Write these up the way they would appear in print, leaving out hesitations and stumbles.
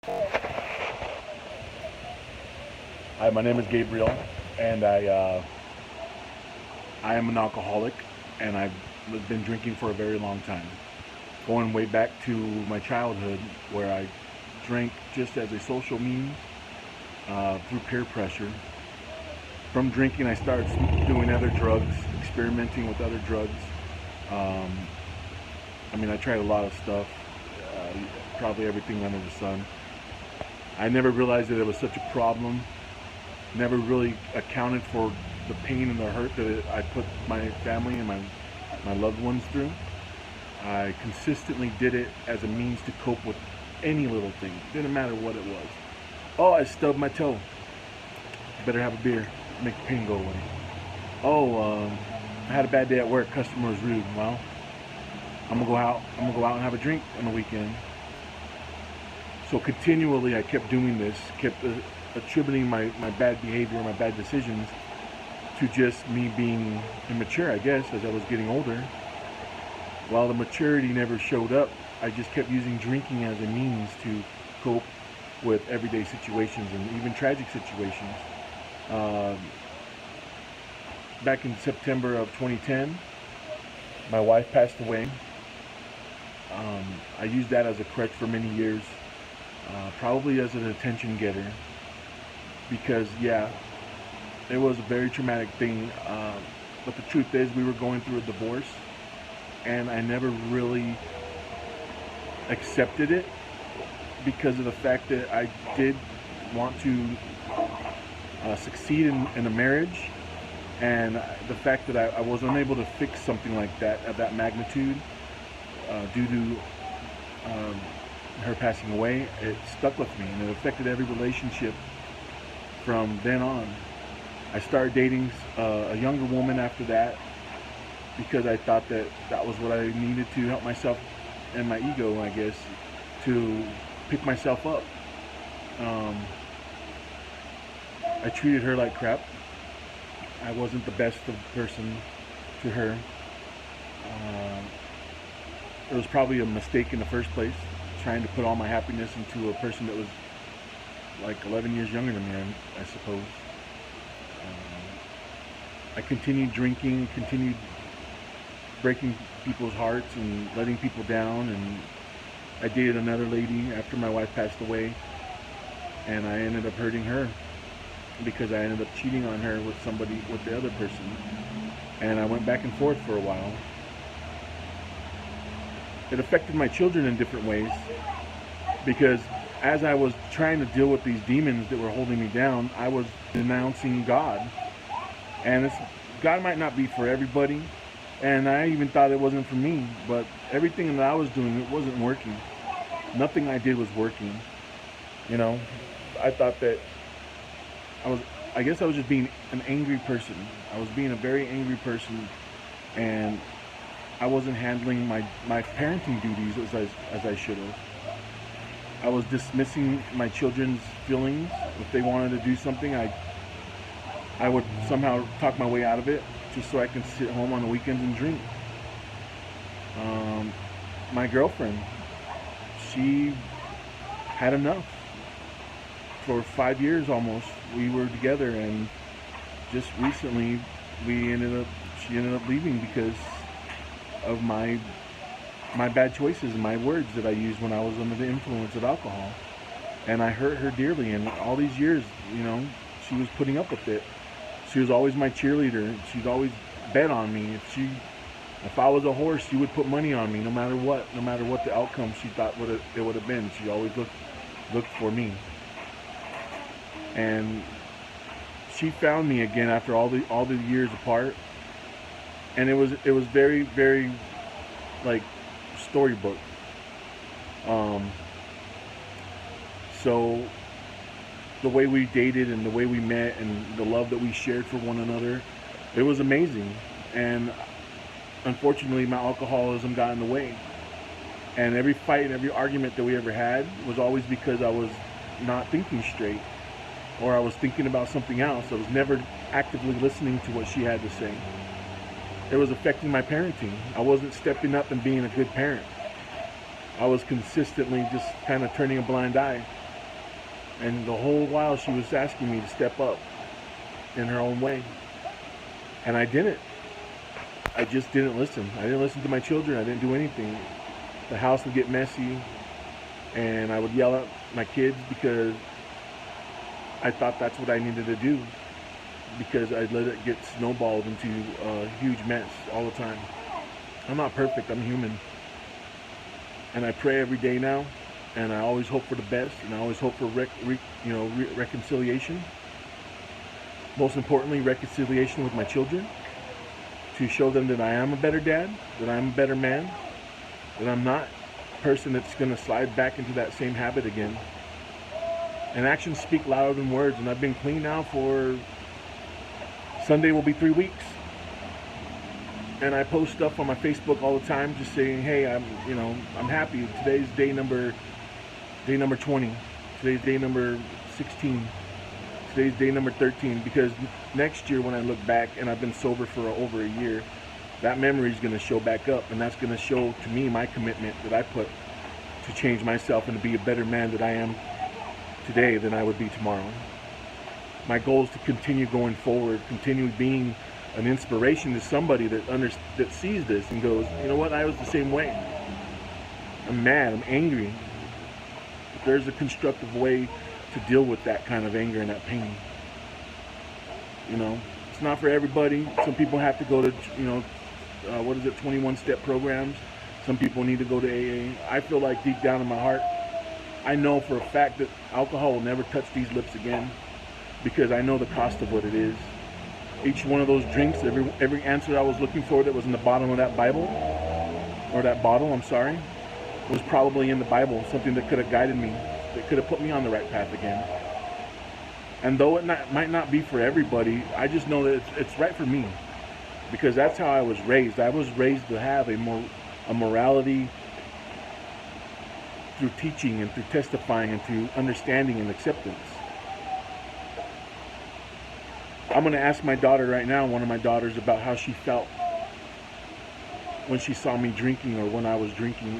Hi, my name is Gabriel, and I am an alcoholic, and I've been drinking for a very long time, going way back to my childhood, where I drank just as a social means through peer pressure. From drinking, I started doing other drugs, experimenting with other drugs. Um, I tried a lot of stuff, probably everything under the sun. I never realized that it was such a problem. Never really accounted for the pain and the hurt that I put my family and my loved ones through. I consistently did it as a means to cope with any little thing. Didn't matter what it was. Oh, I stubbed my toe. Better have a beer. Make the pain go away. Oh, I had a bad day at work. Customer was rude. Well, I'm gonna go out. I'm gonna go out and have a drink on the weekend. So continually, I kept doing this. Kept attributing my bad behavior, my bad decisions, to just me being immature, I guess, as I was getting older. While the maturity never showed up, I just kept using drinking as a means to cope with everyday situations and even tragic situations. Um, Back in September of 2010, my wife passed away. I used that as a crutch for many years, probably as an attention getter, because yeah, it was a very traumatic thing. But the truth is, we were going through a divorce, and I never really accepted it because of the fact that I did want to succeed in a marriage, and the fact that I was unable to fix something like that of that magnitude due to her passing away. It stuck with me, and it affected every relationship from then on. I started dating a younger woman after that because I thought that that was what I needed to help myself and my ego, I guess, to pick myself up. I treated her like crap. I wasn't the best of person to her. It was probably a mistake in the first place, trying to put all my happiness into a person that was like 11 years younger than me, I suppose. I continued drinking, continued breaking people's hearts and letting people down, and I dated another lady after my wife passed away, and I ended up hurting her because I ended up cheating on her with the other person, and I went back and forth for a while. It affected my children in different ways because as I was trying to deal with these demons that were holding me down, I was denouncing God. And God might not be for everybody, and I even thought it wasn't for me, but everything that I was doing, it wasn't working. Nothing I did was working. You know, I thought that I guess I was just being an angry person. I was being a very angry person, and I wasn't handling my parenting duties as I should have. I was dismissing my children's feelings. If they wanted to do something, I would somehow talk my way out of it just so I can sit home on the weekends and drink. My girlfriend, she had enough. For 5 years almost, we were together, and just recently she ended up leaving because of my bad choices and my words that I used when I was under the influence of alcohol. And I hurt her dearly, and all these years, she was putting up with it. She was always my cheerleader. She'd always bet on me. If I was a horse, she would put money on me, no matter what the outcome she thought it would have been. She always looked for me. And she found me again after all the years apart, and it was very, very like storybook. So the way we dated and the way we met and the love that we shared for one another, it was amazing. And unfortunately, my alcoholism got in the way. And every fight and every argument that we ever had was always because I was not thinking straight, or I was thinking about something else. I was never actively listening to what she had to say. It was affecting my parenting. I wasn't stepping up and being a good parent. I was consistently just kind of turning a blind eye And the whole while she was asking me to step up in her own way. And I didn't. I just didn't listen. I didn't listen to my children. I didn't do anything. The house would get messy, and I would yell at my kids because I thought that's what I needed to do, because I'd let it get snowballed into a huge mess all the time. I'm not perfect. I'm human. And I pray every day now, and I always hope for the best, and I always hope for reconciliation. Most importantly, reconciliation with my children, to show them that I am a better dad, that I'm a better man, that I'm not a person that's going to slide back into that same habit again. And actions speak louder than words, and I've been clean now for, Sunday will be 3 weeks. And I post stuff on my Facebook all the time, just saying, hey, I'm happy. Today's day number 20. Today's day number 16. Today's day number 13, because next year when I look back and I've been sober for over a year, that memory is going to show back up, and that's going to show to me my commitment that I put to change myself and to be a better man that I am today than I would be tomorrow. My goal is to continue going forward, continue being an inspiration to somebody that sees this and goes, you know what, I was the same way. I'm mad, I'm angry. But there's a constructive way to deal with that kind of anger and that pain. It's not for everybody. Some people have to go to, 21-step programs. Some people need to go to AA. I feel like deep down in my heart, I know for a fact that alcohol will never touch these lips again, because I know the cost of what it is. Each one of those drinks, every answer I was looking for that was in the bottom of that Bible, or that bottle, was probably in the Bible, something that could have guided me, that could have put me on the right path again. And though it might not be for everybody, I just know that it's right for me, because that's how I was raised. I was raised to have a morality through teaching and through testifying and through understanding and acceptance. I'm going to ask my daughter right now, one of my daughters, about how she felt when she saw me drinking, or when I was drinking,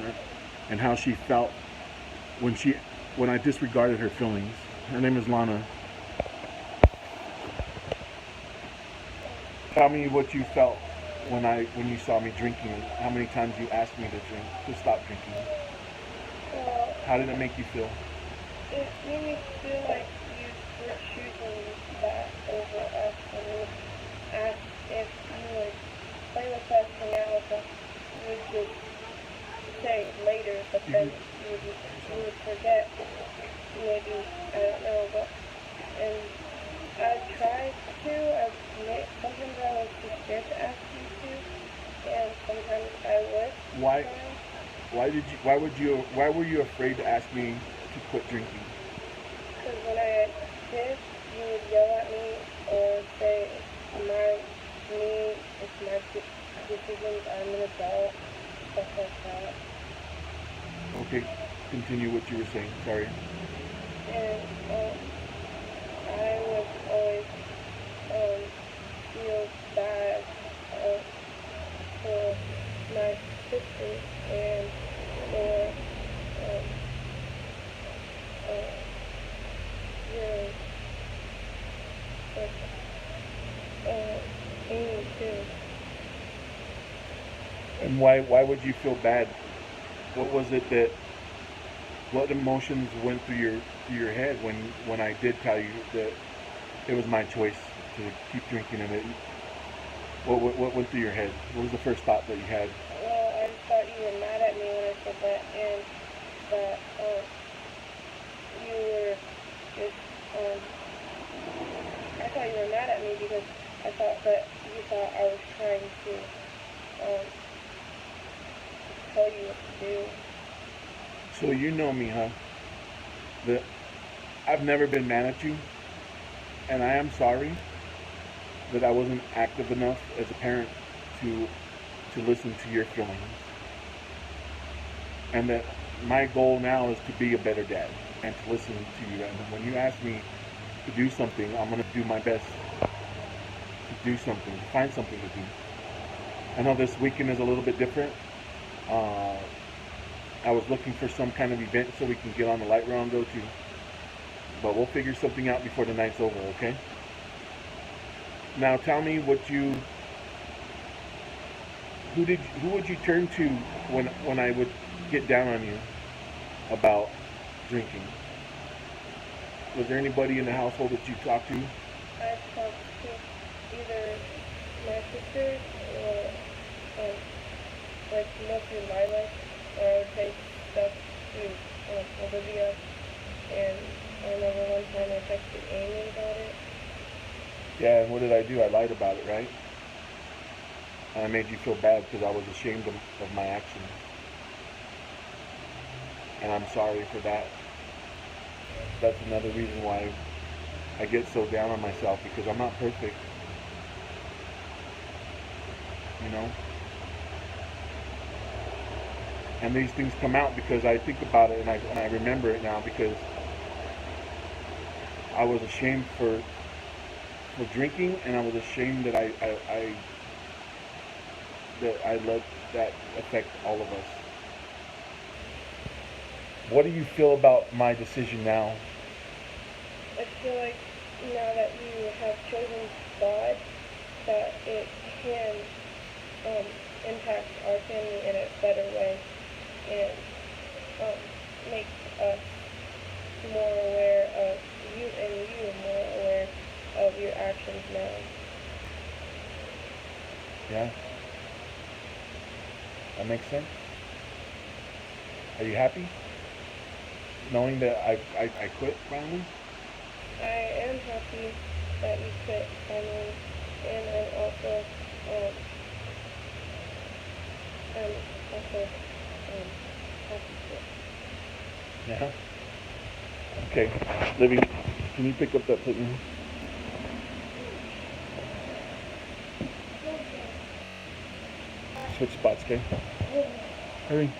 and how she felt when I disregarded her feelings. Her name is Lana. Tell me what you felt when you saw me drinking, and how many times you asked me to stop drinking. How did it make you feel? It made me feel like you were choosing that over us, and you asked if you would play with us, hang out with us. You would just say later, but then you would forget. Maybe, I don't know, but, and I tried to admit, sometimes I was too scared to ask you to, and sometimes I would. Why were you afraid to ask me to quit drinking? Because when I did, you would yell at me or say, it's my decisions, I'm an adult, stuff like that. Okay, continue what you were saying, sorry. And I would always feel bad for my sister and for Amy too. And why would you feel bad? What emotions went through your head when I did tell you that it was my choice to keep drinking? And what went through your head? What was the first thought that you had? Well, I just thought you were mad at me when I said that, and that you were just, I thought you were mad at me because I thought that you thought I was trying to tell you what to do. So you know me, huh? That I've never been mad at you, and I am sorry that I wasn't active enough as a parent to listen to your feelings. And that my goal now is to be a better dad and to listen to you. And when you ask me to do something, I'm going to do my best to do something, to find something to do. I know this weekend is a little bit different. I was looking for some kind of event so we can get on the light rail and go to. but we'll figure something out before the night's over, okay? Now tell me who would you turn to when I would get down on you about drinking? Was there anybody in the household that you talked to? I talked to either my sisters or like mostly Lila, or I would say stuff to Olivia, and I remember one time I texted Amy about it. Yeah, and what did I do? I lied about it, right? And I made you feel bad because I was ashamed of my actions. And I'm sorry for that. That's another reason why I get so down on myself, because I'm not perfect. You know? And these things come out because I think about it and I remember it now, because I was ashamed for drinking, and I was ashamed that I let that affect all of us. What do you feel about my decision now? I feel like now that you have chosen God, that it can impact our family in a better way, and make us more aware of you, and you more aware of your actions now. Yeah? That makes sense? Are you happy? Knowing that I quit finally? I am happy that you quit finally, and I'm also happy too. Yeah? Okay. Livy, can you pick up that plate? Switch spots, okay? Hurry.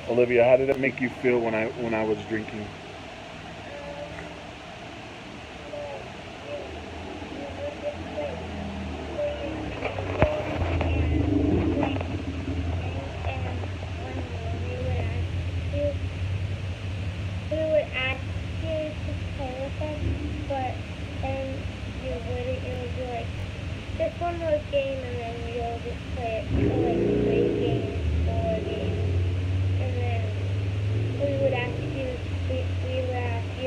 Olivia, how did it make you feel when I was drinking? This one was game, and then you'll just play it for like 3 games, 4 games, and then we would ask you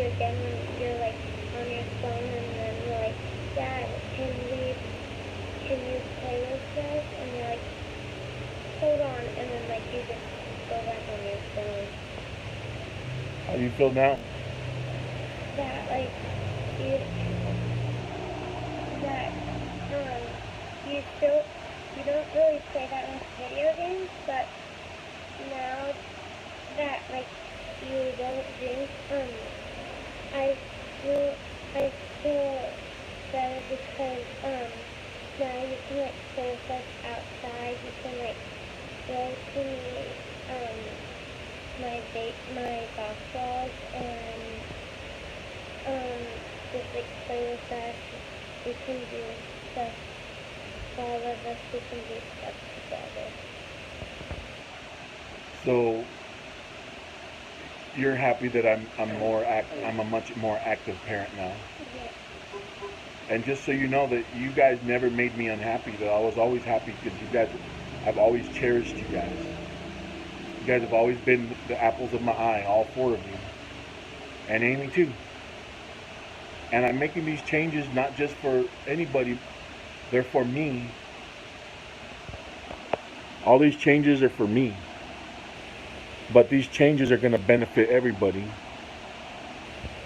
again when you're like on your phone, and then you're like, Dad, can you play with us? And you're like, hold on, and then like you just go back on your phone. How do you feel now? That like you don't really play that much video games, but now that like you don't drink, I feel better because now you can like play with us outside. You can like go to my basketballs and just like play with us. We can do stuff. All of us, we can do stuff together. So you're happy that I'm a much more active parent now. Yeah. And just so you know that you guys never made me unhappy, that I was always happy because you guys, I've always cherished you guys. You guys have always been the apples of my eye, all 4 of you. And Amy too. And I'm making these changes not just for anybody, they're for me. All these changes are for me. But these changes are going to benefit everybody.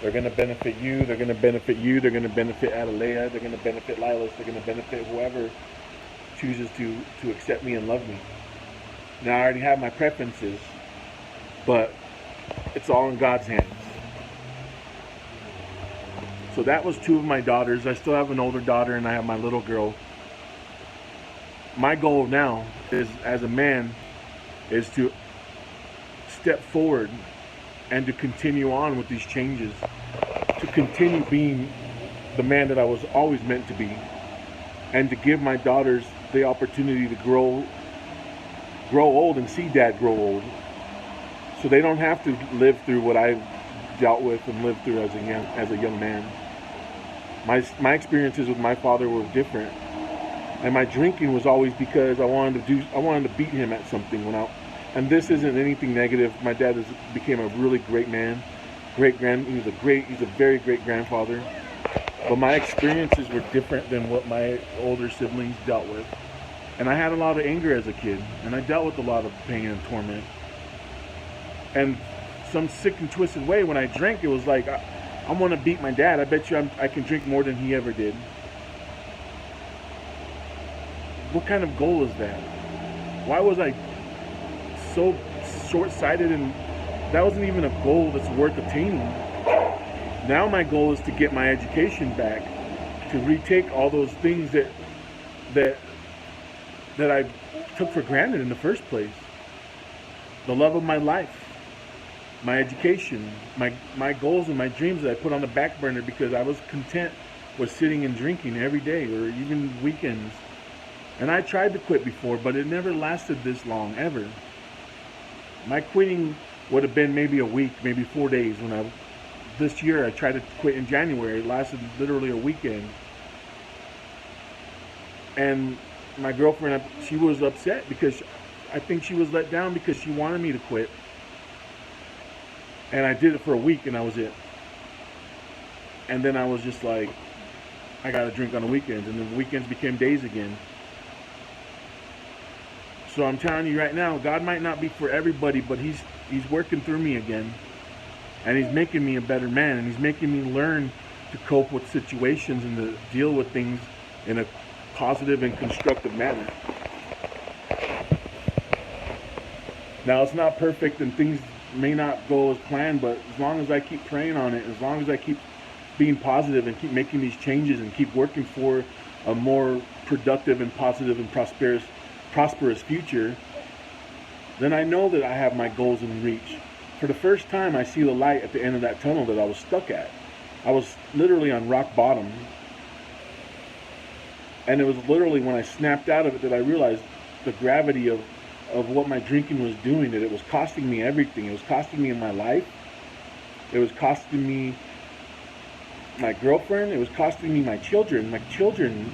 They're going to benefit you. They're going to benefit you. They're going to benefit Adalea. They're going to benefit Lilas. They're going to benefit whoever chooses to accept me and love me. Now, I already have my preferences, but it's all in God's hands. So that was 2 of my daughters. I still have an older daughter, and I have my little girl. My goal now is, as a man, is to step forward and to continue on with these changes, to continue being the man that I was always meant to be, and to give my daughters the opportunity to grow grow old and see dad grow old. So they don't have to live through what I dealt with and lived through as a young man. My experiences with my father were different. And my drinking was always because I wanted to beat him at something and this isn't anything negative. My dad became a really great man. He's a very great grandfather. But my experiences were different than what my older siblings dealt with. And I had a lot of anger as a kid, and I dealt with a lot of pain and torment. And some sick and twisted way, when I drank, it was like, I want to beat my dad. I bet you I can drink more than he ever did. What kind of goal is that? Why was I so short-sighted? And that wasn't even a goal that's worth attaining. Now my goal is to get my education back, to retake all those things that I took for granted in the first place. The love of my life, my education, my goals and my dreams that I put on the back burner because I was content with sitting and drinking every day or even weekends. And I tried to quit before, but it never lasted this long, ever. My quitting would have been maybe a week, maybe 4 days. This year I tried to quit in January. It lasted literally a weekend. And my girlfriend, she was upset because I think she was let down because she wanted me to quit. And I did it for a week and that was it. And then I was just like, I gotta drink on the weekends. And the weekends became days again. So I'm telling you right now, God might not be for everybody, but He's working through me again. And He's making me a better man. And He's making me learn to cope with situations and to deal with things in a positive and constructive manner. Now, it's not perfect and things may not go as planned, but as long as I keep praying on it, as long as I keep being positive and keep making these changes and keep working for a more productive and positive and prosperous future, then I know that I have my goals in reach. For the first time, I see the light at the end of that tunnel that I was stuck at. I was literally on rock bottom. And it was literally when I snapped out of it that I realized the gravity of what my drinking was doing, that it was costing me everything. It was costing me in my life. It was costing me my girlfriend. It was costing me my children. My children,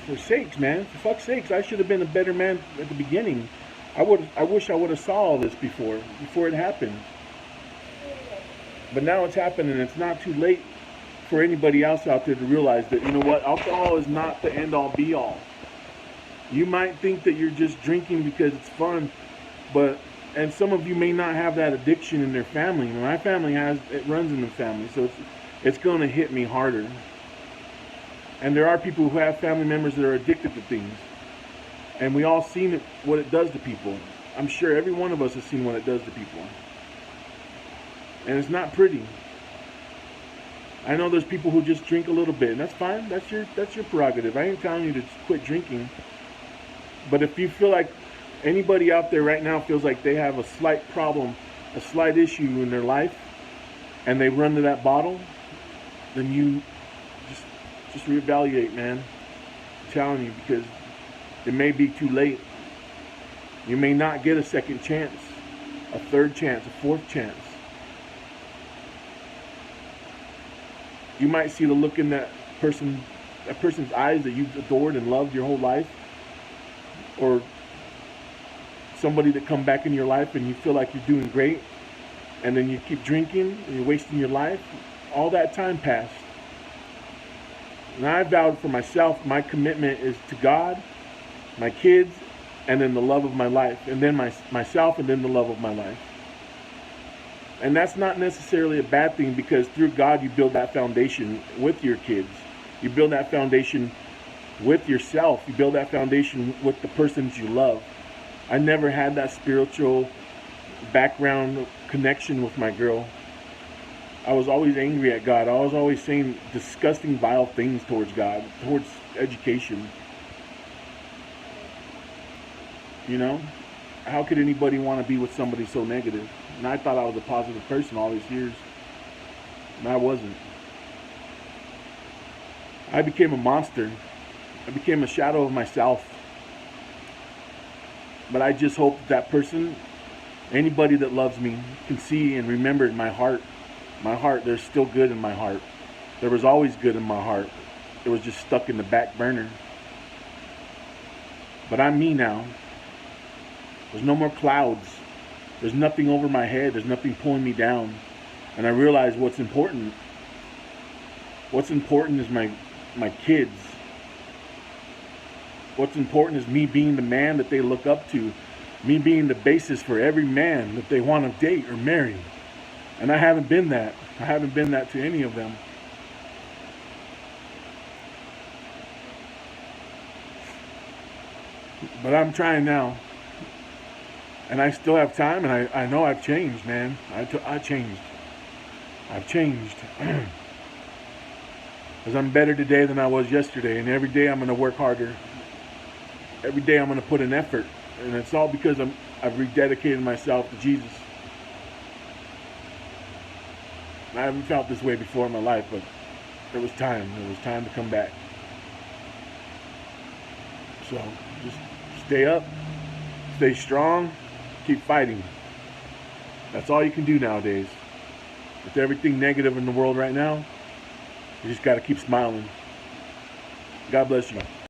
for sakes, man. For fuck's sakes, I should have been a better man at the beginning. I wish I would have saw all this before it happened. But now it's happened, and it's not too late for anybody else out there to realize that, you know what, alcohol is not the end all be all. You might think that you're just drinking because it's fun, and some of you may not have that addiction in their family. My family it runs in the family, so it's going to hit me harder. And there are people who have family members that are addicted to things. And we all seen what it does to people. I'm sure every one of us has seen what it does to people. And it's not pretty. I know there's people who just drink a little bit, and that's fine. That's your prerogative. I ain't telling you to quit drinking. But if you feel like anybody out there right now feels like they have a slight problem, a slight issue in their life, and they run to that bottle, then you just reevaluate, man. I'm telling you, because it may be too late. You may not get a second chance, a third chance, a fourth chance. You might see the look in that person's eyes that you've adored and loved your whole life, or somebody that come back in your life and you feel like you're doing great, and then you keep drinking and you're wasting your life. All that time passed. And I vowed for myself, my commitment is to God, my kids, and then the love of my life, and then myself, and then the love of my life. And that's not necessarily a bad thing, because through God you build that foundation with your kids. You build that foundation with yourself. You build that foundation with the persons you love. I never had that spiritual background connection with my girl. I was always angry at God. I was always saying disgusting, vile things towards God, towards education. You know? How could anybody want to be with somebody so negative? And I thought I was a positive person all these years. And I wasn't. I became a monster. I became a shadow of myself. But I just hope that person, anybody that loves me, can see and remember in my heart, there's still good in my heart. There was always good in my heart. It was just stuck in the back burner. But I'm me now. There's no more clouds. There's nothing over my head. There's nothing pulling me down. And I realize what's important. What's important is my kids. What's important is me being the man that they look up to. Me being the basis for every man that they want to date or marry. And I haven't been that. I haven't been that to any of them. But I'm trying now. And I still have time, and I know I've changed, man. I changed. I've changed. Because I'm better today than I was yesterday. And every day I'm going to work harder. Every day I'm going to put an effort. And it's all because I've rededicated myself to Jesus. I haven't felt this way before in my life, but there was time. There was time to come back. So just stay up, stay strong, keep fighting. That's all you can do nowadays. With everything negative in the world right now, you just got to keep smiling. God bless you.